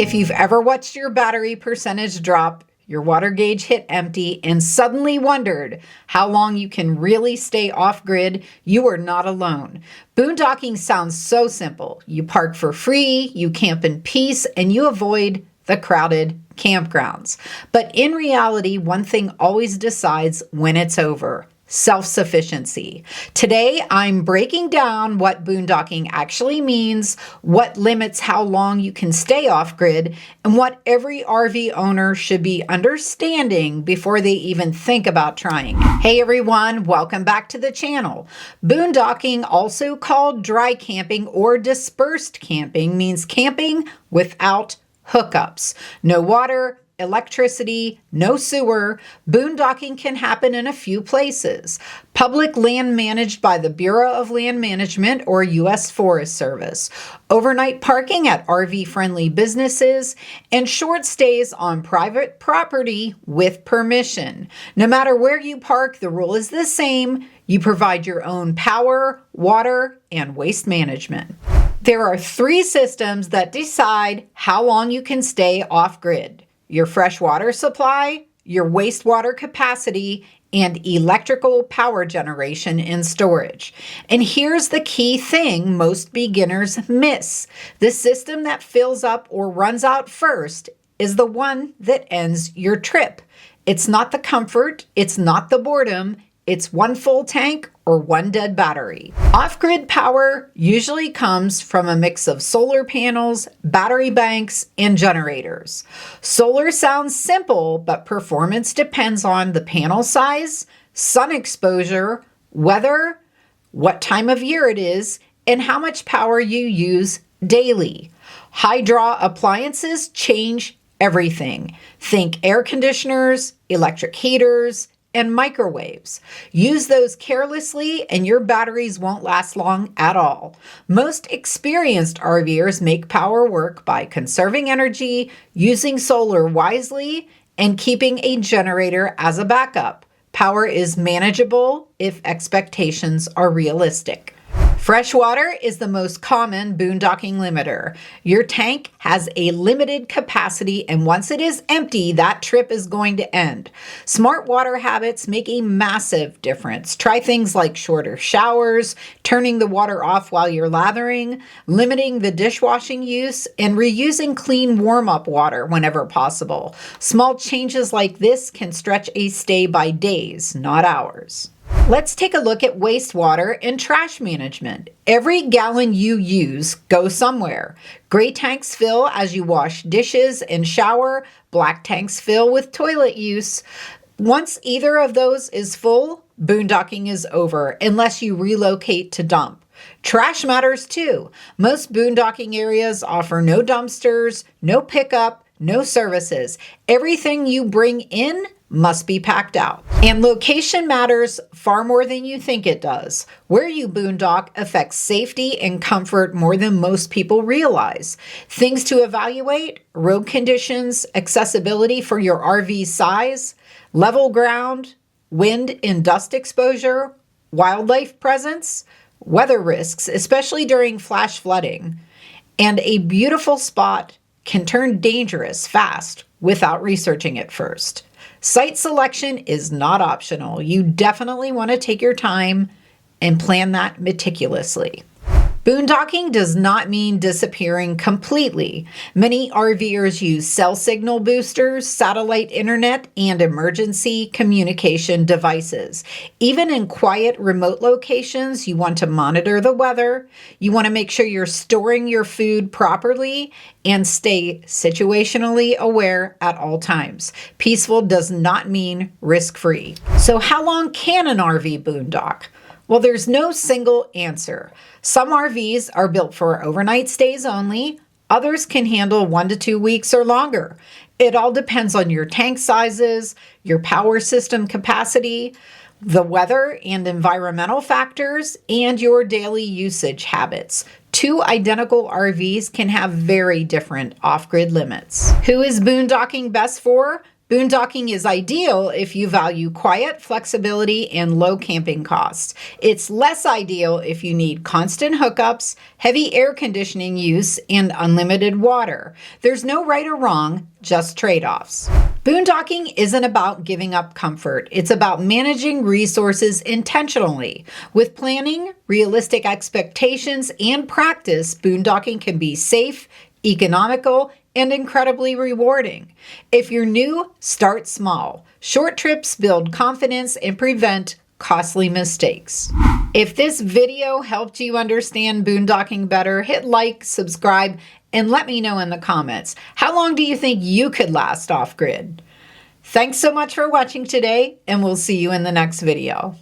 If you've ever watched your battery percentage drop, your water gauge hit empty, and suddenly wondered how long you can really stay off-grid, you are not alone. Boondocking sounds so simple. You park for free, you camp in peace, and you avoid the crowded campgrounds. But in reality, one thing always decides when it's over: self-sufficiency. Today, I'm breaking down what boondocking actually means, what limits how long you can stay off-grid, and what every RV owner should be understanding before they even think about trying. Hey everyone, welcome back to the channel. Boondocking, also called dry camping or dispersed camping, means camping without hookups. No water, electricity, no sewer. Boondocking can happen in a few places: public land managed by the Bureau of Land Management or U.S. Forest Service, overnight parking at RV-friendly businesses, and short stays on private property with permission. No matter where you park, the rule is the same. You provide your own power, water, and waste management. There are three systems that decide how long you can stay off-grid: your freshwater supply, your wastewater capacity, and electrical power generation and storage. And here's the key thing most beginners miss: the system that fills up or runs out first is the one that ends your trip. It's not the comfort, it's not the boredom, it's one full tank or one dead battery. Off-grid power usually comes from a mix of solar panels, battery banks, and generators. Solar sounds simple, but performance depends on the panel size, sun exposure, weather, what time of year it is, and how much power you use daily. High-draw appliances change everything. Think air conditioners, electric heaters, and microwaves. Use those carelessly and your batteries won't last long at all. Most experienced RVers make power work by conserving energy, using solar wisely, and keeping a generator as a backup. Power is manageable if expectations are realistic. Freshwater is the most common boondocking limiter. Your tank has a limited capacity, and once it is empty, that trip is going to end. Smart water habits make a massive difference. Try things like shorter showers, turning the water off while you're lathering, limiting the dishwashing use, and reusing clean warm-up water whenever possible. Small changes like this can stretch a stay by days, not hours. Let's take a look at wastewater and trash management. Every gallon you use goes somewhere. Gray tanks fill as you wash dishes and shower. Black tanks fill with toilet use. Once either of those is full, boondocking is over unless you relocate to dump. Trash matters too. Most boondocking areas offer no dumpsters, no pickup, no services. Everything you bring in must be packed out. And location matters far more than you think it does. Where you boondock affects safety and comfort more than most people realize. Things to evaluate: road conditions, accessibility for your RV size, level ground, wind and dust exposure, wildlife presence, weather risks, especially during flash flooding. And a beautiful spot can turn dangerous fast without researching it first. Site selection is not optional. You definitely want to take your time and plan that meticulously. Boondocking does not mean disappearing completely. Many RVers use cell signal boosters, satellite internet, and emergency communication devices. Even in quiet, remote locations, you want to monitor the weather. You want to make sure you're storing your food properly and stay situationally aware at all times. Peaceful does not mean risk-free. So how long can an RV boondock? Well, there's no single answer. Some RVs are built for overnight stays only. Others can handle 1 to 2 weeks or longer. It all depends on your tank sizes, your power system capacity, the weather and environmental factors, and your daily usage habits. Two identical RVs can have very different off-grid limits. Who is boondocking best for? Boondocking is ideal if you value quiet, flexibility, and low camping costs. It's less ideal if you need constant hookups, heavy air conditioning use, and unlimited water. There's no right or wrong, just trade-offs. Boondocking isn't about giving up comfort. It's about managing resources intentionally. With planning, realistic expectations, and practice, boondocking can be safe, economical, and incredibly rewarding. If you're new, start small. Short trips build confidence and prevent costly mistakes. If this video helped you understand boondocking better, hit like, subscribe, and let me know in the comments. How long do you think you could last off-grid? Thanks so much for watching today, and we'll see you in the next video.